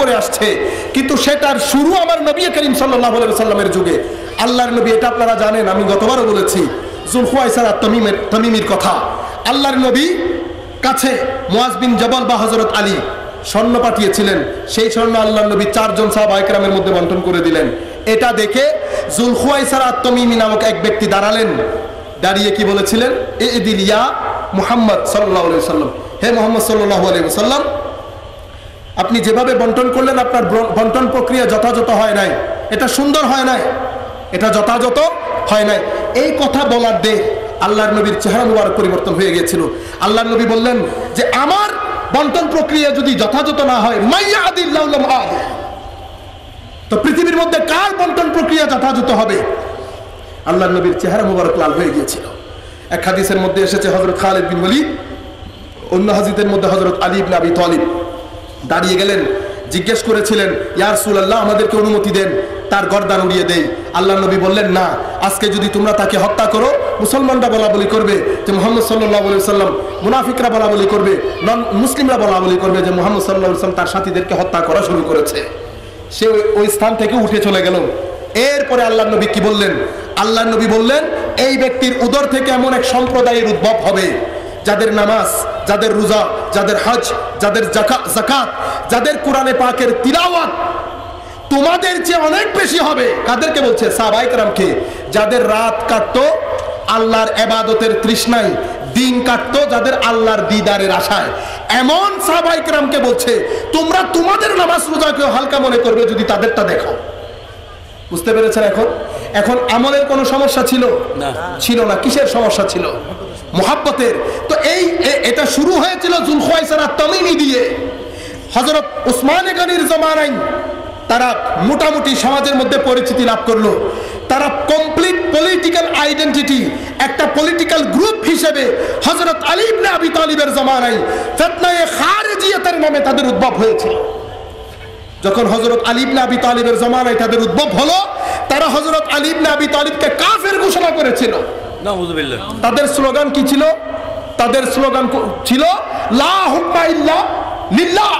করে আসছে, কিন্তু সেটার শুরু আমার নবী করিম সাল্লাল্লাহু আলাইহি ওয়াসাল্লামের যুগে। আল্লাহর নবী, এটা আপনারা জানেন, আমি গতবারও বলেছি যুলখুয়াইসার তামিমির কথা। আল্লাহর নবী কাছে মুআজ বিন জবল বা হযরত আলী স্বর্ণ পাঠিয়েছিলেন, সেই স্বর্ণ আল্লাহর নবী 4 জন সাহাবা ইকরামের মধ্যে বন্টন করে দিলেন। এটা দেখে যুলখুয়াইসার আত-তামিমি নামক এক ব্যক্তি দাঁড়ালেন, দাঁড়িয়ে কি বলেছিলেন, ইদিল ইয়া মুহাম্মদ সাল্লাল্লাহু আলাইহি ওয়াসাল্লাম, হে মুহাম্মদ সাল্লাল্লাহু আলাইহি ওয়াসাল্লাম, আপনি যেভাবে বন্টন করলেন আপনার বন্টন প্রক্রিয়া যথাযথ হয় নাই, এটা সুন্দর হয় নাই, এটা যথাযথ হয় নাই। এই কথা বলার দে আল্লাহর নবীর চেহারা মুবারক পরিবর্তন হয়ে গিয়েছিল। আল্লাহর নবী বললেন যে আমার বন্টন প্রক্রিয়া যদি যথাযথ না হয়, মাইয়াদিল্লাহু লাম আদি, তো পৃথিবীর মধ্যে কার বন্টন প্রক্রিয়া যথাযথ হবে? আল্লাহর নবীর চেহারা মুবারক লাল হয়ে গিয়েছিল। এক হাদিসের মধ্যে এসেছে হযরত খালিদ বিন ওয়ালিদ, অন্য হাদিসের মধ্যে হযরত আলী ইবনে আবি তালিব দাঁড়িয়ে গেলেন, জিজ্ঞেস করেছিলেন, ইয়া রাসূলুল্লাহ, আমাদেরকে অনুমতি দেন, তার গর্দান উড়িয়ে দেই। আল্লাহর নবী বললেন, না, আজকে যদি তোমরা তাকে হত্যা করো, মুসলমানরা বলা বলি করবে যে মুহাম্মদ সাল্লাল্লাহু আলাইহি ওয়াসাল্লাম, মুনাফিকরা বলা বলি করবে, নন মুসলিমরা বলা বলি করবে যে মুহাম্মদ সাল্লাল্লাহু আলাইহি ওয়াসাল্লাম তার সাথীদেরকে হত্যা করা শুরু করেছে। সে ওই স্থান থেকে উঠে চলে গেল। এরপরে আল্লাহর নবী কি বললেন? আল্লাহর নবী বললেন, এই ব্যক্তির উদর থেকে এমন এক সম্প্রদায়ের উদ্ভব হবে যাদের নামাজ, যাদের রোজা, যাদের হজ, যাদের যাকাত, যাদের কোরআনে পাকের তিলাওয়াত তোমাদের চেয়ে অনেক বেশি হবে। কাদেরকে বলছে? সাহাবায়ে কেরামকে, যাদের রাত কাটতো আল্লাহর ইবাদতের তৃষ্ণায়, দিন কাটতো যাদের আল্লাহর দিদারের আশায়। এমন সাহাবায়ে কেরামকে বলছে, তোমরা তোমাদের নামাজ রোজাকে হালকা মনে করবে যদি তাদেরটা দেখো। বুঝতে পেরেছেন? এখন আমলের কোনো সমস্যা ছিল না? ছিল না। কিসের সমস্যা ছিল? মুহাব্বতের। তো এটা শুরু হয়েছিল যুলখুয়াইসার আত-তামিমি দিয়ে। হযরত উসমান গনির জামানায় তারা মোটামুটি সমাজের মধ্যে পরিচিতি লাভ করলো। তারা কমপ্লিট পলিটিক্যাল আইডেন্টিটি, একটা পলিটিক্যাল গ্রুপ হিসেবে হযরত আলী ইবনে আবি তালিবের জামানায় ফিতনায়ে খারিজিয়াতের নামে তাদের উদ্ভব হয়েছিল। যখন হযরত আলী ইবনে আবি তালিবের জামানায় তাদের উদ্ভব হলো, তারা হযরত আলী ইবনে আবি তালিবকে কাফের ঘোষণা করেছিল। নাউযুবিল্লাহ। তাদের স্লোগান কি ছিল? তাদের স্লোগান ছিল লা হুকমা ইল্লা লিল্লাহ,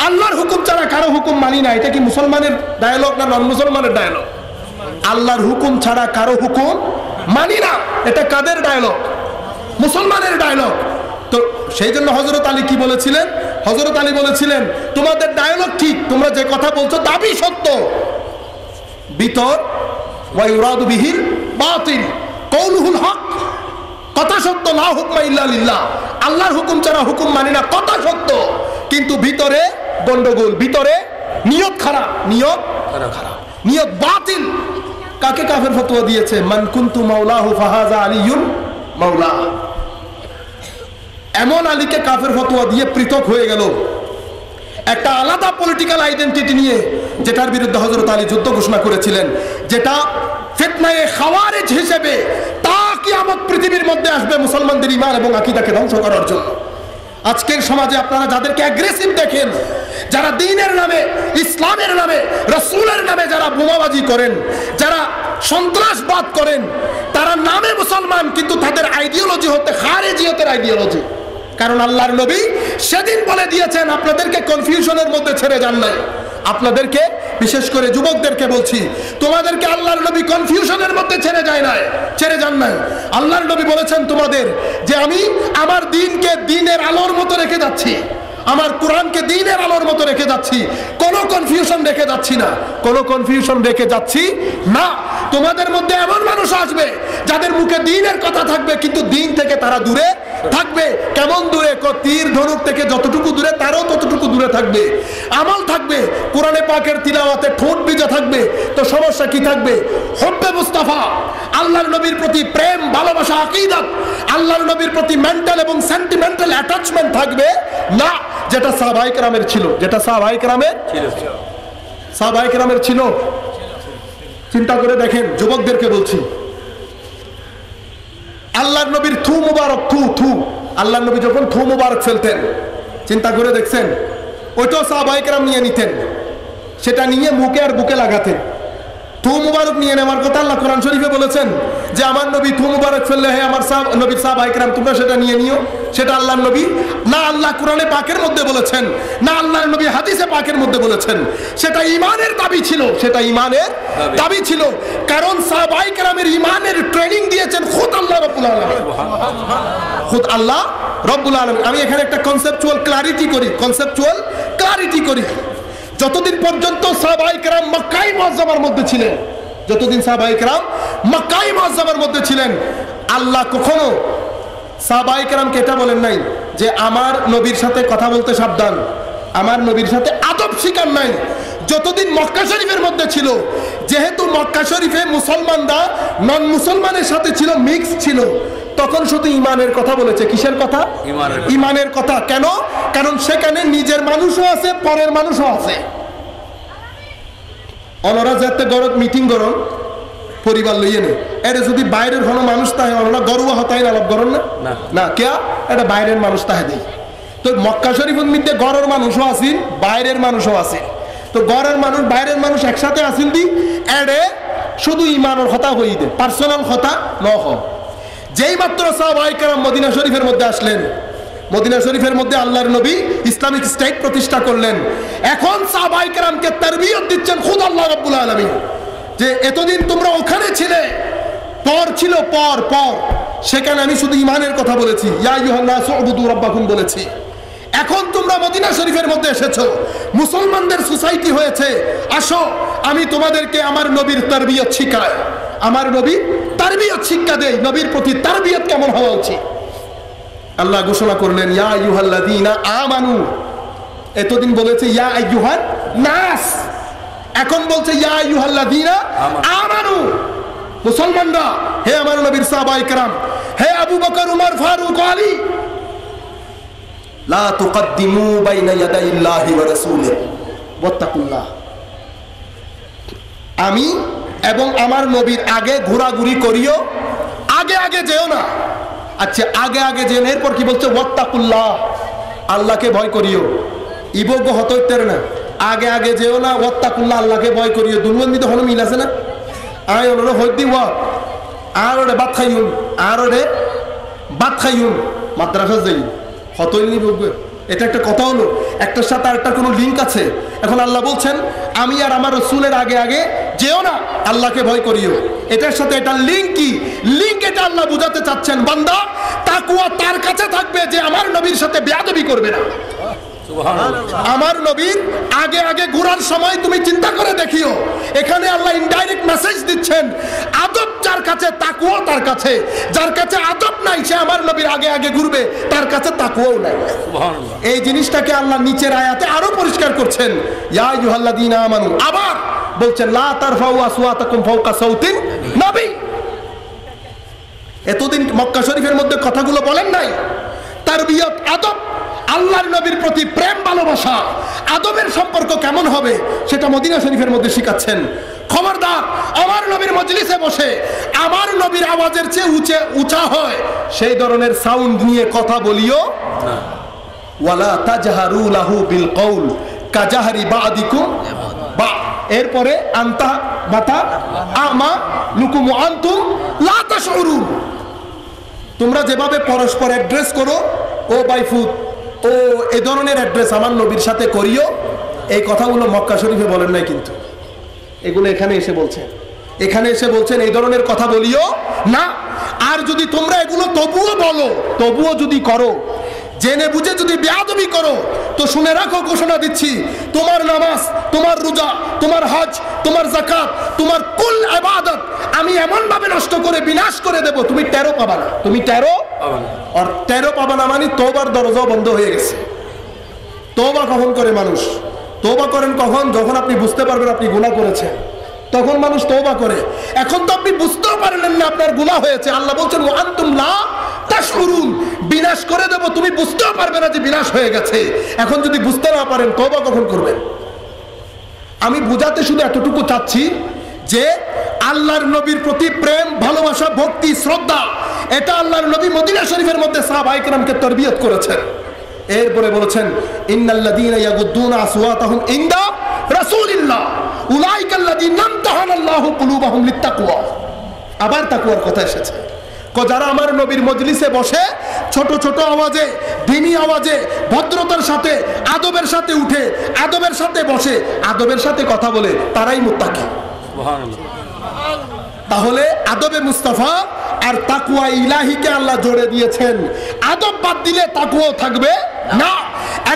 আল্লাহর হুকুম ছাড়া কারো হুকুম মানি না। এটা কি মুসলমানের ডায়ালগ না নন মুসলমানের ডায়ালগ? আল্লাহর হুকুম ছাড়া কারো হুকুম মানি না, এটা কাদের ডায়ালগ? মুসলমানের ডায়ালগ। তো সেই জন্য হযরত আলী কি বলেছিলেন? হযরত আলী বলেছিলেন, তোমাদের ডায়ালগ ঠিক, তোমরা যে কথা বলছো দাবি সত্য, বিতর ওয়া ইউরাদু বিহিল বাতিল কওলুহুল হক, কথা সত্য, লা হুকমা ইল্লা লিল্লাহ, আল্লাহর হুকুম ছাড়া হুকুম মানি না, কথা সত্য, কিন্তু ভিতরে গন্ডগোল, ভিতরে নিয়ত খারাপ, নিয়ত বাতিল। কাকে কাফের ফতোয়া দিয়েছে? মান কুনতু মাওলাহু ফাহাযা আলিয়ুন মাওলা। এমন আলীকে কাফের ফতোয়া দিয়ে পৃথক হয়ে গেল একটা আলাদা পলিটিক্যাল আইডেন্টিটি নিয়ে, যেটার বিরুদ্ধে হযরত আলী যুদ্ধ ঘোষণা করেছিলেন, যেটা ফিতনায়ে খাওয়ারিজ হিসেবে তা কিয়ামত পৃথিবীর মধ্যে আসবে মুসলমানদের ঈমান এবং আকীদাকে ধ্বংস করার জন্য। আজকের সমাজে আপনারা যাদেরকে অ্যাগ্রেসিভ দেখেন, যারা দ্বীনের নামে, ইসলামের নামে, রাসূলের নামে যারা বোমাবাজি করেন, যারা সন্ত্রাসবাদ করেন, তারা নামে মুসলমান কিন্তু তাদের আইডিওলজি হতে খারিজিয়তের আইডিওলজি। কারণ আল্লাহর নবী সেদিন বলে দিয়েছেন, আপনাদেরকে কনফিউশনের মধ্যে ছেড়ে যান নাই। আপনাদেরকে, বিশেষ করে যুবকদেরকে বলছি, তোমাদেরকে আল্লাহর নবী কনফিউশনের মধ্যে ছেড়ে যান নাই। আল্লাহর নবী বলেছেন তোমাদের যে আমি আমার দ্বীনকে দ্বীনের আলোর মতো রেখে যাচ্ছি, আমার কোরআনকে দ্বীনের আলোর মতো রেখে যাচ্ছি, কোনো কনফিউশন রেখে যাচ্ছি না, কোনো কনফিউশন রেখে যাচ্ছি না। তোমাদের মধ্যে এমন মানুষ আসবে যাদের মুখে দ্বীনের কথা থাকবে কিন্তু দ্বীন থেকে তারা দূরে থাকবে। কেমন দূরে? তীর ধনুক থেকে যতটুকু দূরে তারও ততটুকু দূরে থাকবে। আমল থাকবে, কোরআনে পাকের তিলাওয়াতে ঠোঁট ভিজা থাকবে। তো সমস্যা কি থাকবে? হুব্বে মুস্তাফা, আল্লাহর নবীর প্রতি প্রেম, ভালোবাসা, আকীদত, আল্লাহর নবীর প্রতি মেন্টাল এবং সেন্টিমেন্টাল অ্যাটাচমেন্ট থাকবে না, যেটা সাহাবায়ে কেরামের ছিল, যেটা সাহাবায়ে কেরামের ছিল। চিন্তা করে দেখেন, যুবকদেরকে বলছি, আল্লাহর নবীর থু মুবারক, থু আল্লাহর নবী যখন থু মুবারক ফেলতেন, চিন্তা করে দেখছেন, ওইটাও সাহাবায়ে কেরাম নিয়ে নিতেন, সেটা নিয়ে মুখে আর বুকে লাগাতেন। থু মুবারক নিয়ে নেওয়ার কথা আল্লাহ কোরআন শরীফে বলেছেন যে আমার নবী থু মুবারক ফেললে হে আমার নবীর সাহাবায়ে কেরাম তোমরা সেটা নিয়ে নিও, সেটা আল্লাহর নবী না আল্লাহ কোরআনে পাকের মধ্যে বলেছেন, না আল্লাহর নবী হাদিসে পাকের মধ্যে বলেছেন। সেটা ঈমানের দাবি ছিল, সেটা ঈমানের দাবি ছিল, কারণ সাহাবায়ে কেরামের ঈমানের ট্রেনিং দিয়েছেন খুদ আল্লাহ রাব্বুল আলামিন, খুদ আল্লাহ রাব্বুল আলামিন। আমি এখানে একটা কনসেপচুয়াল ক্লারিটি করি। যতদিন পর্যন্ত সাহাবায়ে কেরাম মক্কায় মুআজ্জামার মধ্যে ছিলেন, যতদিন সাহাবায়ে কেরাম মক্কায় মুআজ্জামার মধ্যে ছিলেন, আল্লাহ কখনো সাহাবায়ে কেরামকে এটা বলেন নাই যে আমার নবীর সাথে কথা বলতে সাবধান, আমার নবীর সাথে আদব শিকার নাই। যতদিন মক্কা শরীফের মধ্যে ছিল, যেহেতু মক্কা শরীফে মুসলমানরা নন মুসলমানের সাথে ছিল, মিক্স ছিল, তখন শুধু ঈমানের কথা বলেছে। কিসের কথা? ঈমানের কথা। কেন? কারণ সেখানে নিজের মানুষও আছে, পরের মানুষও আছে। অনরা যাতে গরত মিটিং করন পরিবার লইয়ে নেই, এটা যদি বাইরের কোনো মানুষ তাহে অনরা গরুয়া হতাই আলাপ করেন না, না কেয়া এটা বাইরের মানুষ তাহে দেয়। তো মক্কা শরীফের মধ্যে গড়ের মানুষও আসেন, বাইরের মানুষও আছে। তো গড়ের মানুষ বাইরের মানুষ একসাথে আসেন দি এডে শুধু ঈমানের কথা হই দে, পার্সোনাল কথা ন হয়। যেই মাত্র সাহাবায়ে কেরাম মদিনা শরীফের মধ্যে আসলেন, মদিনা শরীফের মধ্যে আল্লাহর নবী ইসলামিক স্টেট প্রতিষ্ঠা করলেন। এখন সাহাবায়ে কেরামকে তারবিয়ত দিচ্ছেন খুদ আল্লাহ রাব্বুল আলামিন, যে এতদিন তোমরা ওখানে ছিলে, পর ছিল পর, সেখানে আমি শুধু ঈমানের কথা বলেছি, ইয়া আইয়ুহান নাসু উবুদু রাব্বাকুম বলেছি। এখন তোমরা মদিনা শরীফের মধ্যে এসেছো, মুসলমানদের সোসাইটি হয়েছে, আসো আমি তোমাদেরকে আমার নবীর তারবিয়ত শিখাই, আমার নবী তারবিয়ত শিক্ষা দেই, নবীর প্রতি তারবিয়ত কেমন হওয়া উচিত। আল্লাহ ঘোষণা করলেন ইয়া আইয়ুহাল্লাযীনা আমানু, এতদিন বলেছে ইয়া আইয়ুহান নাস, এখন বলছে ইয়া আইয়ুহাল্লাযীনা আমানু। মুসলমানরা, হে আমার নবীর সাহাবায়ে কেরাম, হে আবু বকর, উমর, ফারুক, আলী, লা তুকদ্দিমু বাইনা ইয়াদাইল্লাহি ওয়া রাসূলিহি ওয়াত্তাকুল্লাহ। আমি এবং আমার নবীর আগে ঘোরাঘুরি করিও, আগে আগে যেও না। আচ্ছা, আগে আগে যেন, এরপর কি বলছে? ওয়াত্তাকুল্লাহ, আল্লাহকে ভয় করিও। ইবগ হতইতের না, আগে আগে যেও না, ওয়াত্তাকুল্লাহ, আল্লাহকে ভয় করিও। দুর্বন্দিত হলো মিল আছে না? আয় ওরে হইদি ওয়া আর ওরে বাত খাইউন, আর ওরে বাত খাইউন, মাদ্রাসা যাই হতইনি বলবে। এটা একটা কথা হলো, একটার সাথে আরেকটার কোনো লিঙ্ক আছে। এখন আল্লাহ বলছেন আমি আর আমার রাসূলের আগে আগে যেও না, আল্লাহকে ভয় করিও। এটার সাথে এটা লিঙ্ক কি? লিঙ্ক এটা আল্লাহ বুঝাতে চাচ্ছেন, বান্দা তাকওয়া তার কাছে থাকবে যে আমার নবীর সাথে বেয়াদবি করবে না। আমার নবীর আগে আগে ঘোরার সময় তুমি চিন্তা করে দেখিও, এখানে আল্লাহ ইনডাইরেক্ট মেসেজ দিচ্ছেন, আদব যার কাছে তাকওয়া তার কাছে, যার কাছে আদব নাই সে আমার নবীর আগে আগে ঘুরবে, তার কাছে তাকওয়াও নাই। এই জিনিসটাকে আল্লাহ নিচের আয়াতে আরো পরিষ্কার করছেন, ইয়া আইয়ুহাল্লাযীনা আমানু, আবার বলছেন লা তারফাউ আসওয়াতাকুম ফাওকা সাউতিন নবী। এতদিন মক্কা শরীফের মধ্যে কথাগুলো বলেন নাই, তারবিয়ত, আদব, আল্লাহর নবীর প্রতি প্রেম ভালোবাসা, আদবের সম্পর্ক কেমন হবে সেটা মদিনা শরীফের মধ্যে শিখাচ্ছেন। খবরদার আমার নবীর মজলিসে বসে আমার নবীর আওয়াজের চেয়ে উঁচা হয় সেই ধরনের সাউন্ড নিয়ে কথা বলিও না। ওয়ালা তাজহারু লাহু বিল কওল কাজাহরি বাদিকুম বা, এরপরে আনতা বাতা আমা লুকুম আনতুম লা তাশউরুন। তোমরা যেভাবে পরস্পর অ্যাড্রেস করো, ও বাইফুত, ও এই ধরনের অ্যাড্রেস আমার নবীর সাথে করিও, এই কথাগুলো মক্কা শরীফে বলেন নাই, কিন্তু এগুলো এখানে এসে বলছেন, এখানে এসে বলছেন এই ধরনের কথা বলিও না। আর যদি তোমরা এগুলো তবুও বলো, তবুও যদি করো, জেনে বুঝে যদি বেয়াদবি করো, তো শুনে রাখো, ঘোষণা দিচ্ছি, তোমার নামাজ, তোমার রোজা, তোমার হজ, তোমার যাকাত, তোমার কুল ইবাদত আমি এমন ভাবে নষ্ট করে বিনাশ করে দেব, তুমি টেরো পাবা না, তুমি টেরো আর টেরো পাবা না। মানে তওবার দরজা বন্ধ হয়ে গেছে। তওবা কখন করে মানুষ? তওবা করেন কখন? যখন আপনি বুঝতে পারবেন আপনি গুনাহ করেছেন, তখন মানুষ তওবা করে। এখন তো আপনি বুঝতেও পারলেন না আপনার গুনাহ হয়েছে, আল্লাহ বলছেন ওয়া আনতুম লা তাশউরুন, বিনাশ করে দেব, তুমি বুঝতেও পারবে না যে বিনাশ হয়ে গেছে। এখন যদি বুঝতে না পারেন তওবা কখন করবেন? আমি বুঝাতে শুধু এতটুকু চাচ্ছি যে আল্লাহর নবীর প্রতি প্রেম, ভালোবাসা, ভক্তি, শ্রদ্ধা, এটা আল্লাহর নবী মদিনা শরীফের মধ্যে সাহাবায়ে কেরামকে তারবিয়ত করেছেন। এরপরে বলেছেন ইন্নাল্লাযীনা ইয়াগুদ্দুনা আসওয়াতাহুম ইনদা রাসূলিল্লাহ উলাইকাল্লাযীনা ইমতাহানাল্লাহু কুলুবাহুম লিত্তাকওয়া। আবার তাকওয়ার কথা এসেছে। যারা আমার নবীর মজলিসে বসে ছোট ছোট আওয়াজে, ধিমি আওয়াজে, ভদ্রতার সাথে, আদবের সাথে উঠে, আদবের সাথে বসে, আদবের সাথে কথা বলে, তারাই মুত্তাকি। তাহলে আদবে মুস্তাফা আর তাকওয়া ইলাহিকে আল্লাহ জোড়ে দিয়েছেন। আদব বাদ দিলে তাকওয়াও থাকবে না।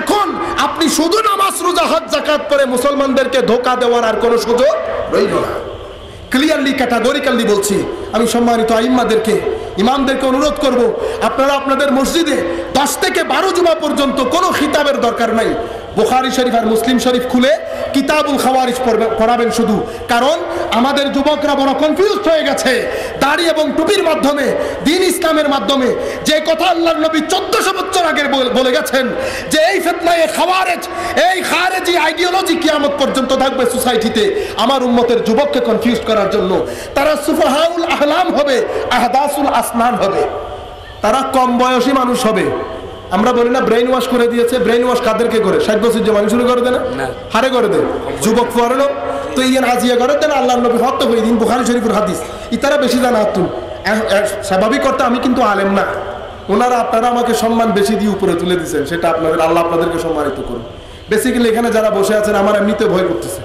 এখন আপনি শুধু নামাজ, রোজা, হজ, যাকাত করে মুসলমানদেরকে ধোঁকা দেওয়ার আর কোনো সুযোগ রইল না। ক্লিয়ারলি, ক্যাটাগরিক্যালি বলছি। আমি সম্মানিত আইম্মাদেরকে, ইমামদেরকে অনুরোধ করব, আপনারা আপনাদের মসজিদে 10 থেকে 12 জুমা পর্যন্ত কোনো খিতাবের দরকার নাই। বুখারী শরীফ আর মুসলিম শরীফ খুলে কিতাবুল খাওয়ারিজ পড়াবেন শুধু। কারণ আমাদের যুবকরা বড় কনফিউজড হয়ে গেছে। দাড়ি এবং টুপির মাধ্যমে, দ্বীন ইসলামের মাধ্যমে যে কথা আল্লাহর নবী 1400 বছর আগে বলে গেছেন যে এই ফিতনায়ে খাওয়ারিজ, এই খারেজি আইডিওলজি কিয়ামত পর্যন্ত থাকবে সোসাইটিতে, আমার উম্মতের যুবককে কনফিউজ করার জন্য তারা সুফাহাউল আহলাম হবে, আহদাসুল আসনান হবে। তারা কম বয়সী মানুষ হবে। আমরা বলি না ব্রেইন ওয়াশ করে দিয়েছে। ব্রেইন ওয়াশ কাদেরকে করে? 60 বছর যে মানুষ শুরু করে দেয় না, হারে করে দেয় যুবক পড়ানো। তো ইয়ান হাজিয়া করে দেন আল্লাহর নবী হত্য হয়ে দিন বুখারী শরীফের হাদিস ইতারা বেশি জানা হাতুন। স্বাভাবিক করতে আমি কিন্তু আলেম না, ওনারা আপনারা আমাকে সম্মান বেশি দিয়ে উপরে তুলে দিচ্ছেন, সেটা আপনাদের, আল্লাহ আপনাদেরকে সম্মানিত করুন। বেসিক্যালি এখানে যারা বসে আছেন আমার এমনিতে ভয় করতেছে।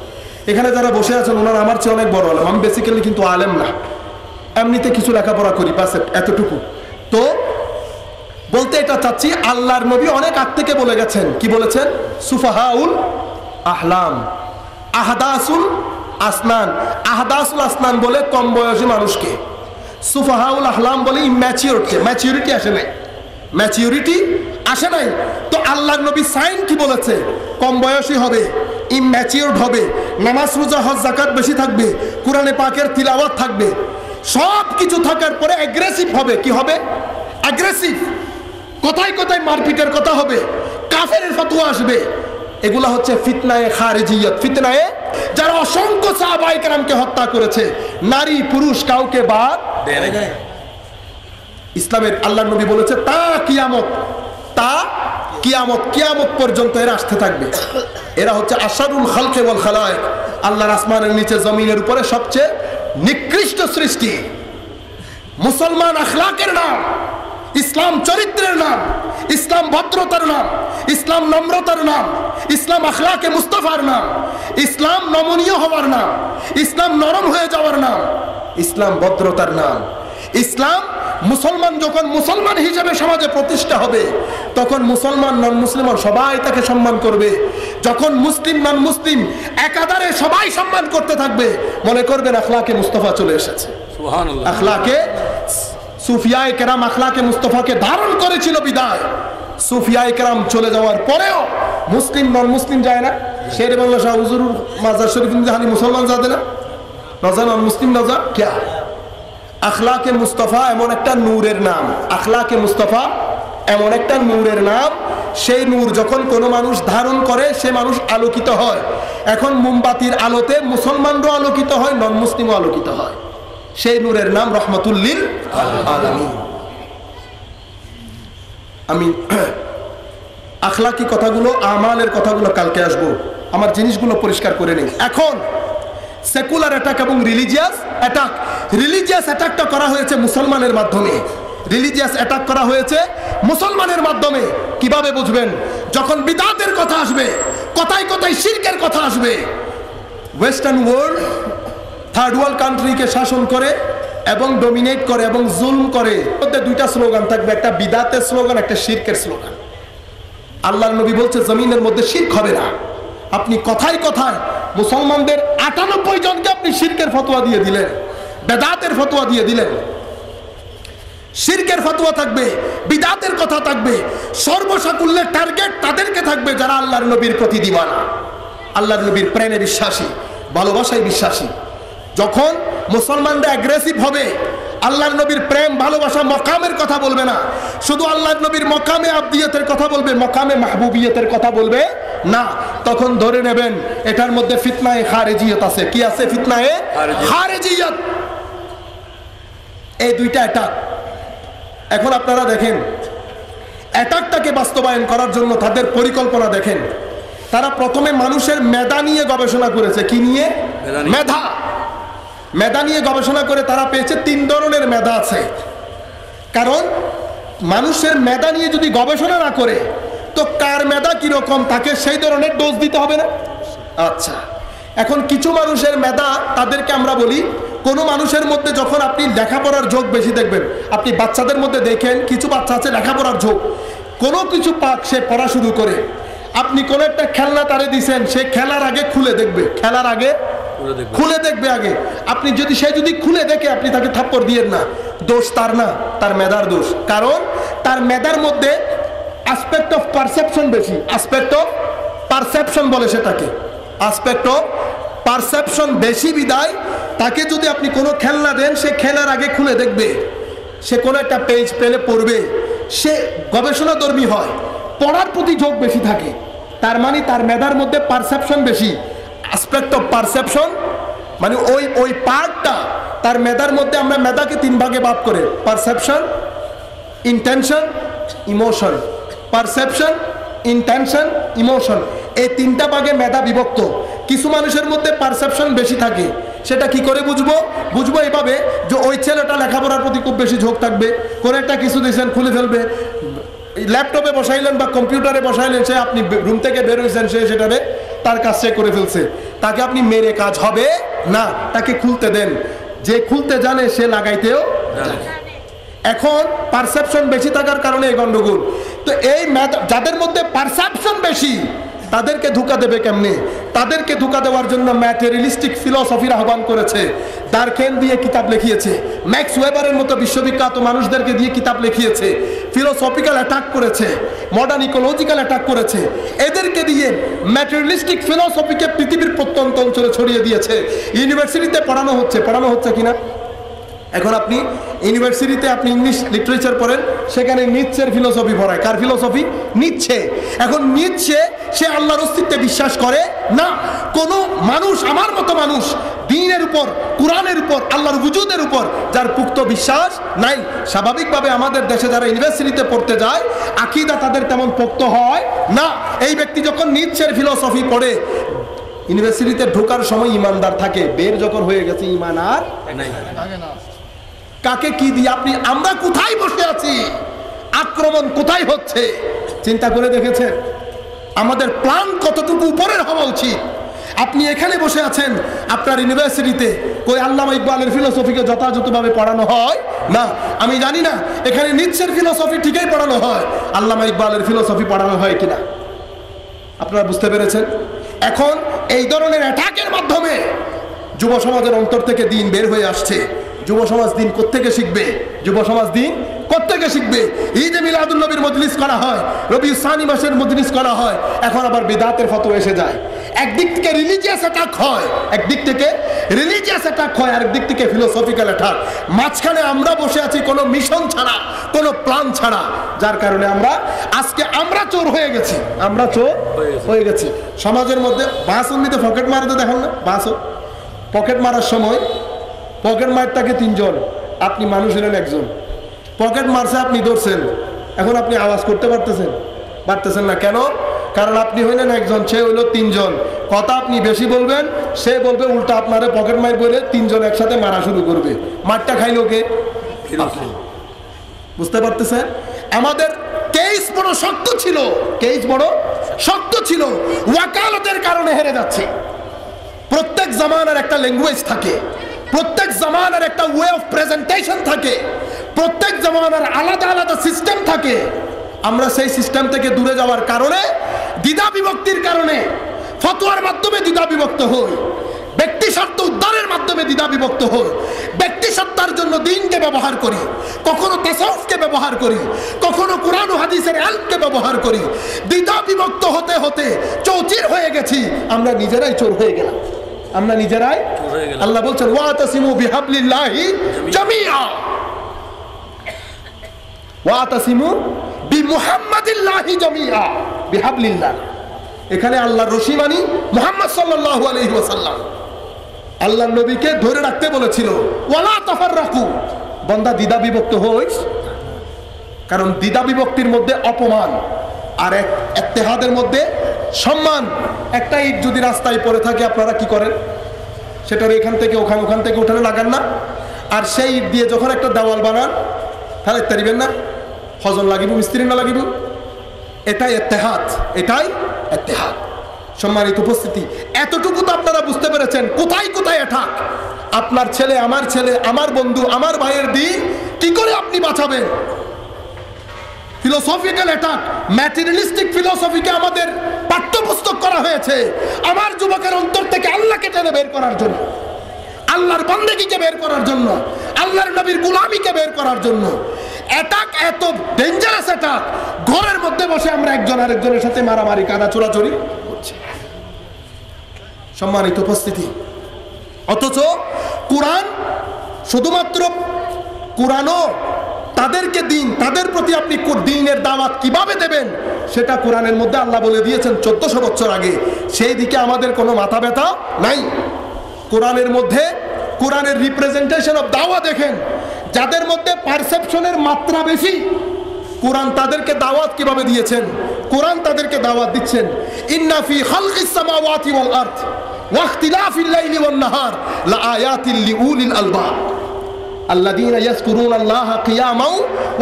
এখানে যারা বসে আছেন ওনারা আমার চেয়ে অনেক বড় আলেম। আমি বেসিক্যালি কিন্তু আলেম না, এমনিতে কিছু লেখাপড়া করি, বাস এতটুকু। তো বলতে এটা চাচ্ছি, আল্লাহর নবী অনেক আগ থেকে বলে গেছেন। কি বলেছেন? সুফাহাউল আহলাম, আহদাসুল আসনান। আহদাসুল আসনান বলে কম বয়সী মানুষকে, সুফাহাউল আহলাম বলে ইম্যাচিউরিটি। ম্যাচিউরিটি আসে নাই, ম্যাচিউরিটি আসে নাই। তো আল্লাহর নবী সাইন কি বলেছে? কম বয়সী হবে, ইম্যাচিউরড হবে, নামাজ, রোজা, হজ, যাকাত বেশি থাকবে, কোরআনে পাকের তিলাওয়াত থাকবে, সব কিছু থাকার পরে অ্যাগ্রেসিভ হবে। কি হবে? অ্যাগ্রেসিভ। কোথায় কোথায় মারপিটের কথা হবে, কাফেরের ফতোয়া আসবে। এগুলা হচ্ছে ফিতনায়ে খারিজিয়ত। ফিতনায়ে যারা অসংখ্য সাহাবায়ে কেরামকে হত্যা করেছে, নারী পুরুষ কাউকে বাদ দেয় না। ইসলামের আল্লাহর নবী বলেছে তা কিয়ামত, তা কিয়ামত, কিয়ামত পর্যন্ত এরা আসতে থাকবে। এরা হচ্ছে আশরারুল খালকি ওয়াল খালায়েক, আল্লাহর আসমানের নিচে জমিনের উপরে সবচেয়ে নিকৃষ্ট সৃষ্টি। মুসলমান আখলাকের নাম, ইসলাম চরিত্রের নাম, ইসলাম ভদ্রতার নাম, ইসলাম নম্রতার নাম, ইসলাম আখলাকে মুস্তাফার নাম, ইসলাম নমনীয় হওয়ার নাম, ইসলাম নরম হয়ে যাওয়ার নাম, ইসলাম ভদ্রতার নাম। ইসলাম মুসলমান যখন মুসলমান হিসেবে সমাজে প্রতিষ্ঠা হবে তখন মুসলমান নন মুসলিম সবাই তাকে সম্মান করবে। যখন মুসলিম নন মুসলিম একাধারে সবাই সম্মান করতে থাকবে, মনে করবেন আখলাকে মুস্তাফা চলে এসেছে। সুবহানাল্লাহ। আখলাকে সুফিয়ায়ে কেরাম আখলাকে মুস্তাফাকে ধারণ করেছিল বিদায়। সুফিয়ায়ে কেরাম চলে যাওয়ার পরেও মুসলিম নন মুসলিম যায় না। শের বাংলা শাহ হুজুর মাজার শরীফ জাহানি মুসলমান যাবে না, নজা নন মুসলিম নজা ক্যা? আখলাকে মুস্তাফা এমন একটা নূরের নাম, আখলাকে মুস্তাফা এমন একটা নূরের নাম, সেই নূর যখন কোনো মানুষ ধারণ করে সে মানুষ আলোকিত হয়। এখন মোমবাতির আলোতে মুসলমানরাও আলোকিত হয়, নন মুসলিমও আলোকিত হয়। সেই নূরের নাম রহমাতুল লিল আলামিন। আমি আখলাকি কথাগুলো, আমালের কথাগুলো কালকে আসবো, আমার জিনিসগুলো পরিষ্কার করে নেই। এখন সেকুলার অ্যাটাক এবং রিলিজিয়াস অ্যাটাক, রিলিজিয়াস অ্যাটাকটা করা হয়েছে মুসলমানের মাধ্যমে, রিলিজিয়াস অ্যাটাক করা হয়েছে মুসলমানের মাধ্যমে। কিভাবে বুঝবেন? যখন বিদআতের কথা আসবে, কথায় কথায় শিরকের কথা আসবে। ওয়েস্টার্ন ওয়ার্ল্ড থার্ড ওয়ার্ল্ড কান্ট্রিকে শাসন করে এবং ডমিনেট করে এবং জুলম করে। মধ্যে দুইটা স্লোগান থাকবে, একটা বিদআতের স্লোগান, একটা শিরকের স্লোগান। আল্লাহর নবী বলছে জমিনের মধ্যে শিরক হবে না। আপনি কথায় কথায় মুসলমানদের 98 জনকে আপনি শিরকের ফতোয়া দিয়ে দিলেন, বেদাতের ফতোয়া দিয়ে দিলেন। শিরকের ফতোয়া থাকবে, বিদআতের কথা থাকবে, সর্বসাকুল্যের টার্গেট তাদেরকে থাকবে যারা আল্লাহর নবীর প্রতি দিওয়ানা, আল্লাহর নবীর প্রেমে বিশ্বাসী, ভালোবাসায় বিশ্বাসী। যখন মুসলমানরা অ্যাগ্রেসিভ হবে, আল্লাহর নবীর প্রেম ভালোবাসা মকামের কথা বলবে না, শুধু আল্লাহর নবীর মকামে আবদিয়তের কথা বলবে, মকামে মাহবুবিয়তের কথা বলবে না, তখন ধরে নেবেন এটার মধ্যে ফিতনায়ে খারিজিয়ত আছে। কি আছে? ফিতনায়ে খারিজিয়ত। এই দুইটা অ্যাটাক। এখন আপনারা দেখেন অ্যাটাকটাকে বাস্তবায়ন করার জন্য তাদের পরিকল্পনা দেখেন। তারা প্রথমে মানুষের মেধা নিয়ে গবেষণা করেছে। কি নিয়ে? মেধা। মেধা নিয়ে গবেষণা করে তারা পেয়েছে 3 ধরনের মেধা আছে। কারণ মানুষের মেধা নিয়ে যদি গবেষণা না করে তো কার মেধা কিরকম তাকে সেই ধরনের ডোজ দিতে হবে না? আচ্ছা, এখন কিছু মানুষের মেধা তাদেরকে আমরা বলি, কোনো মানুষের মধ্যে যখন আপনি লেখাপড়ার ঝোঁক বেশি দেখবেন, আপনি বাচ্চাদের মধ্যে দেখেন কিছু বাচ্চা আছে লেখাপড়ার ঝোঁক, কোনো কিছু পাক সে পড়া শুরু করে, আপনি কোনো একটা খেলনা তারে দিছেন, সে খেলার আগে খুলে দেখবে, খেলার আগে খুলে দেখবে আগে। আপনি যদি সে যদি খুলে দেখে আপনি তাকে থাপ্পড় দিয়েন না, দোষ তার না, তার মেধার দোষ। কারণ তার মেধার মধ্যে অ্যাসপেক্ট অফ পারসেপশন বেশি, অ্যাসপেক্ট অফ পারসেপশন বলে সেটাকে, অ্যাসপেক্ট অফ পারসেপশন বেশি বিদায় তাকে যদি আপনি কোনো খেলনা দেন সে খেলার আগে খুলে দেখবে, সে কোনো একটা পেজ পেলে পড়বে, সে গবেষণাধর্মী হয়, পড়ার প্রতি ঝোঁক বেশি থাকে। তার মানে তার মেধার মধ্যে পারসেপশন বেশি, অ্যাসপেক্ট অফ পারসেপশন মানে ওই পার্টটা তার মেধার মধ্যে। আমরা মেধাকে 3 ভাগে ভাগ করে, perception, intention, emotion. Perception, intention, emotion, এই 3টা ভাগে মেধা বিভক্ত। কিছু মানুষের মধ্যে পারসেপশন বেশি থাকে, সেটা কি করে বুঝবো? বুঝবো এইভাবে যে ওই ছেলেটা লেখাপড়ার প্রতি খুব বেশি ঝোঁক থাকবে, কোনো একটা কিছু দিয়েছেন খুলে ফেলবে, ল্যাপটপে বসাইলেন বা কম্পিউটারে বসাইলেন, সে আপনি রুম থেকে বের হয়েছেন, সে সেটারে তার কাজ সে করে ফেলছে, তাকে আপনি মেরে কাজ হবে না, তাকে খুলতে দেন, যে খুলতে জানে সে লাগাইতেও জানে। এখন পারসেপশন বেশি থাকার কারণে এই গন্ডগোল। তো এই যাদের মধ্যে পারসেপশন বেশি তাদেরকে ধোঁকা দেবে কেমনে? তাদেরকে ধোঁকা দেওয়ার জন্য ম্যাটেরিয়ালিস্টিক ফিলসফির আহ্বান করেছে, ডারকেন দিয়ে কিতাব লিখিয়েছে, ম্যাক্স ওয়েবারের মতো বিশ্ববিখ্যাত মানুষদেরকে দিয়ে কিতাব লিখিয়েছে, ফিলোসফিক্যাল অ্যাটাক করেছে, মডার্ন ইকোলজিক্যাল অ্যাটাক করেছে, এদেরকে দিয়ে ম্যাটেরিয়ালিস্টিক ফিলসফিকে পৃথিবীর প্রত্যন্ত অঞ্চলে ছড়িয়ে দিয়েছে। ইউনিভার্সিটিতে পড়ানো হচ্ছে কিনা? এখন আপনি ইউনিভার্সিটিতে আপনি ইংলিশ লিটারেচার পড়েন, সেখানে নিৎসের ফিলোসফি পড়ায়। কার ফিলোসফি? নিচ্ছে। এখন নিচ্ছে সে আল্লাহর অস্তিত্বে বিশ্বাস করে না। কোনো মানুষ, আমার মতো মানুষ, দ্বীনের উপর, কোরআনের উপর, আল্লাহর ওজুদের উপর যার পুক্ত বিশ্বাস নাই, স্বাভাবিকভাবে আমাদের দেশে যারা ইউনিভার্সিটিতে পড়তে যায় আকীদা তাদের তেমন পোক্ত হয় না। এই ব্যক্তি যখন নিৎসের ফিলোসফি পড়ে ইউনিভার্সিটিতে ঢোকার সময় ইমানদার থাকে, বের যখন হয়ে গেছে ইমান আর নাই। কাকে কি দিয়ে আপনি, আমরা কোথায় বসে আছি, আক্রমণ কোথায় হচ্ছে চিন্তা করে দেখেছেন? আমাদের প্ল্যান কতটুকু উপরের হওয়া উচিত? আপনি এখানে বসে আছেন আপনার ইউনিভার্সিটিতে, কই আল্লামা ইকবালের ফিলোসফিকে যথাযথভাবে পড়ানো হয় না? আমি জানি না এখানে নিৎসের ফিলোসফি ঠিকই পড়ানো হয়, আল্লামা ইকবালের ফিলোসফি পড়ানো হয় কিনা। আপনারা বুঝতে পেরেছেন? এখন এই ধরনের অ্যাটাকের মাধ্যমে যুব সমাজের অন্তর থেকে দিন বের হয়ে আসছে। যুব সমাজ দিন কোত্থেকে শিখবে? যুব সমাজ দিন কোত্থেকে শিখবে? ঈদে মিলাদুন নবীর মজলিস করা হয়, রবিউল সানি মাসের মজলিস করা হয়, এখন আবার বিদআতের ফতোয়া এসে যায়। একদিক থেকে রিলিজিয়াস অ্যাটাক হয়, একদিক থেকে রিলিজিয়াস অ্যাটাক হয়, আর একদিক থেকে ফিলোসফিক্যাল অ্যাটাক। মাঝখানে আমরা বসে আছি কোনো মিশন ছাড়া, কোনো প্ল্যান ছাড়া, যার কারণে আমরা চোর হয়ে গেছি, আমরা চোর হয়ে গেছি। সমাজের মধ্যে বাসুন্নিতে পকেট মারতে দেখেন না, পকেট মারার সময় পকেট মারটাকে 3 জন, আপনি মানুষ হলেন একজন, পকেট মারছে আপনি ধরছেন, এখন আপনি আওয়াজ করতে পারতেছেন না। কেন? কারণ আপনি হইলেন একজন, সে হইল 3 জন। কথা আপনি বেশি বলবেন, সে বলবে উল্টা আপনারে পকেট মার বলে 3 জন একসাথে মারা শুরু করবে। মারটা খাইলো কে? বুঝতে পারতেছেন? আমাদের কেস বড় শক্ত ছিল, ওয়াকালতের কারণে হেরে যাচ্ছে। প্রত্যেক জামানার একটা ল্যাঙ্গুয়েজ থাকে, প্রত্যেক জামানার একটা ওয়ে অফ প্রেজেন্টেশন থাকে, প্রত্যেক জামানার আলাদা আলাদা সিস্টেম থাকে। আমরা সেই সিস্টেম থেকে দূরে যাওয়ার কারণে, দ্বিধা বিভক্তির কারণে, ফতোয়ার মাধ্যমে দ্বিধা বিভক্ত হই, ব্যক্তি স্বার্থ উদ্ধারের মাধ্যমে দ্বিধা বিভক্ত হই, ব্যক্তি সত্তার জন্য দ্বীনকে ব্যবহার করি, কখনো তাসাউফকে ব্যবহার করি, কখনো কোরআন ও হাদিসের ইলমকে ব্যবহার করি। দ্বিধা বিভক্ত হতে হতে চৌচির হয়ে গেছি, আমরা নিজেরাই চোর হয়ে গেলাম, আমরা নিজেরাই। আল্লাহ বলছেন ওয়াতাসিমু বিহাবলিল্লাহি জামিআ, ওয়াতাসিমু বিমুহাম্মাদিল্লাহি জামিআ, বিহাবলিল্লাহ। এখানে আল্লাহর রশি মানি মুহাম্মদ সাল্লাল্লাহু আলাইহি ওয়াসাল্লাম, আল্লাহর নবীকে ধরে রাখতে বলেছিল। ওয়ালা তাফাররাকু, বান্দা দ্বিধা বিভক্ত হইস, কারণ দ্বিধা বিভক্তির মধ্যে অপমান আর ইত্তেহাদের মধ্যে সম্মান। একটা ইট যদি রাস্তায় পড়ে থাকে আপনারা কি করেন? সেটার এখান থেকে ওখান থেকে উঠানে লাগান না, আর সেই ইট দিয়ে যখন একটা দেওয়াল বানান তাহলে তারিবেন না, হজন লাগিব, মিস্ত্রি না লাগিব। এটাই ইত্তেহাদ, এটাই ইত্তেহাদ। সম্মানিত উপস্থিতি, এতটুকু তো আপনারা বুঝতে পেরেছেন কোথায় কোথায় অ্যাটাক। আপনার ছেলে, আমার বন্ধু, আমার ভাইয়ের দিন কি করে আপনি বাঁচাবেন? ফিলোসফিক্যাল অ্যাটাক, ম্যাটেরিয়ালিস্টিক ফিলোসফিকে আমাদের পাঠ্যপুস্তক করা হয়েছে আমার যুবকের অন্তর থেকে আল্লাহকে টেনে বের করার জন্য, আল্লাহর বান্দেগীকে বের করার জন্য, আল্লাহর নবীর গোলামীকে বের করার জন্য। অ্যাটাক এত ডেঞ্জারাস অ্যাটাক, ঘরের মধ্যে বসে আমরা একজন আরেকজনের সাথে মারামারি, কাদা চোরাচুরি করছি। সম্মানিত উপস্থিতি, অথচ কোরআন শুধুমাত্র কোরআনও তাদেরকে দিন, তাদের প্রতি আপনি দ্বীনের দাওয়াত কিভাবে দেবেন সেটা কোরআনের মধ্যে আল্লাহ বলে দিয়েছেন 1400 বছর আগে। সেই দিকে আমাদের কোনো মাথা ব্যথা নাই। কোরআনের মধ্যে কোরআনের রিপ্রেজেন্টেশন অফ দাওয়া দেখেন, যাদের মধ্যে পারসেপশনের মাত্রা বেশি, কোরআন তাদেরকে দাওয়াত কিভাবে দিয়েছেন। কোরআন তাদেরকে দাওয়াত দিচ্ছেন, ইন্না ফি খালকিস সামাওয়াতি ওয়াল আরদ ওয়া ইখতিলাফিল লাইলি ওয়ান নাহার লাআয়াতিল লিউলিল আলবাব الذين يذكرون الله قياما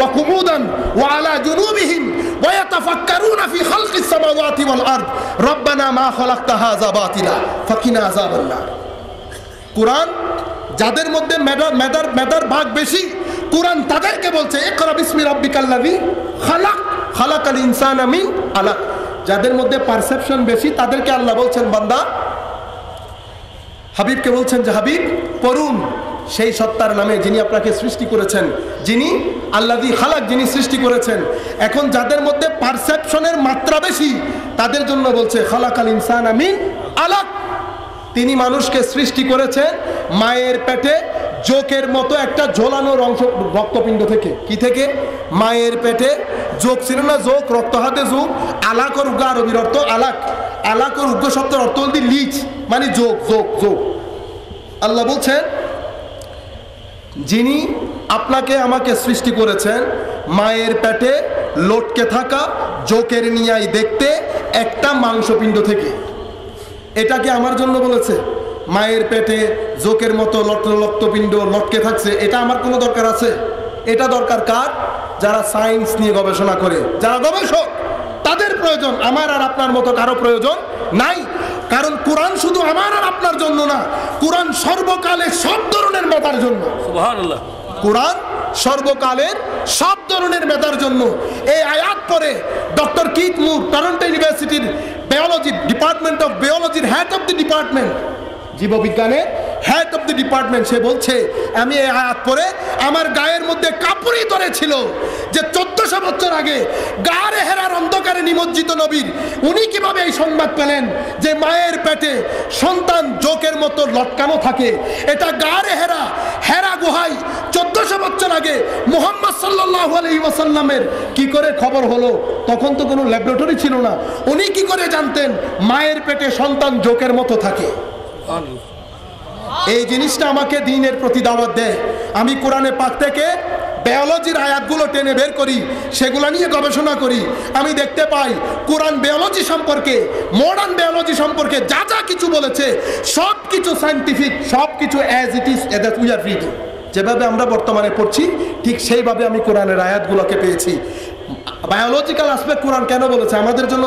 وقعودا وعلى جنوبهم ويتفكرون في خلق السماوات والارض ربنا ما خلقت هذا باطلا فقنا عذاب النار। কোরআন যাদের মধ্যে মেধার ভাগ বেশি, কোরআন তাদেরকে বলছে ইকরা বিসমি রাব্বিকাল্লাযী খালাক খালাকাল ইনসানা মিন আলাক। যাদের মধ্যে পারসেপশন বেশি তাদেরকে আল্লাহ বলছেন বান্দা, হাবিবকে বলছেন যে হাবিব পড়ুন সেই সত্তার নামে যিনি আপনাকে সৃষ্টি করেছেন, যিনি আল্লাযী খালাক, যিনি সৃষ্টি করেছেন। এখন যাদের মধ্যে পারসেপশনের মাত্রা বেশি তাদের জন্য বলছে খালাকাল ইনসানা মিন আলাক। তিনি মানুষকে সৃষ্টি করেছেন মায়ের পেটে জোকের মতো একটা ঝোলানোর অংশ রক্তপিণ্ড থেকে। কি থেকে? মায়ের পেটে জোক ছিল না, জোক রক্ত হাতে জোক, আলাক ওর উগ্র আরবির অর্থ আলাক, আলাক ওর উগ্র শব্দের অর্থ হল লিচ, মানে জোক জোক জোক। আল্লাহ বলছেন যিনি আপনাকে আমাকে সৃষ্টি করেছেন মায়ের পেটে লটকে থাকা জোকের নিয়াই দেখতে একটা মাংসপিণ্ড থেকে। এটাকে আমার জন্য বলেছে? মায়ের পেটে জোকের মতো রক্তপিণ্ড লটকে থাকছে, এটা আমার কোনো দরকার আছে? এটা দরকার কার? যারা সায়েন্স নিয়ে গবেষণা করে, যারা গবেষক, তাদের প্রয়োজন। আমার আর আপনার মতো কারো প্রয়োজন নাই। কারণ কোরআন শুধু আমার আর আপনার জন্য না, কোরআন সর্বকালের সব ধরনের মেধার জন্য। সুবহানাল্লাহ। কোরআন সর্বকালের সব ধরনের মেধার জন্য। এই আয়াত পরে ডক্টর কিথ মুর, টরন্টো ইউনিভার্সিটির বায়োলজি ডিপার্টমেন্ট অফ বায়োলজির হেড অফ দি ডিপার্টমেন্ট, জীববিজ্ঞানের হেড অফ দি ডিপার্টমেন্ট, সে বলছে আমি এই আয়াত পরে আমার গায়ের মধ্যে কাপড়ই ধরেছিল যে 1400 বছর আগে গারে হেরার অন্ধকারে নিমজ্জিত নবীর উনি কিভাবে এই সংবাদ পেলেন যে মায়ের পেটে সন্তান জোকের মতো লটকানো থাকে। এটা গারে হেরা গুহায় 1400 বছর আগে মুহাম্মদ সাল্লাল্লাহু আলাইহি ওয়াসাল্লামের কি করে খবর হলো? তখন তো কোনো ল্যাবরেটরি ছিল না। উনি কি করে জানতেন মায়ের পেটে সন্তান জোকের মতো থাকে? এই জিনিসটা আমাকে দ্বীনের প্রতি দাওয়াত দেয়। আমি কোরআনে পাক থেকে বায়োলজির আয়াতগুলো টেনে বের করি, সেগুলো নিয়ে গবেষণা করি। আমি দেখতে পাই কোরআন বায়োলজি সম্পর্কে, মডার্ন বায়োলজি সম্পর্কে যা যা কিছু বলেছে সব কিছু সায়েন্টিফিক, সব কিছু as it is that we are reading. যেভাবে আমরা বর্তমানে পড়ছি ঠিক সেইভাবে আমি কোরআনের আয়াতগুলোকে পেয়েছি। বায়োলজিক্যাল আসপেক্ট কোরআন কেন বলেছে? আমাদের জন্য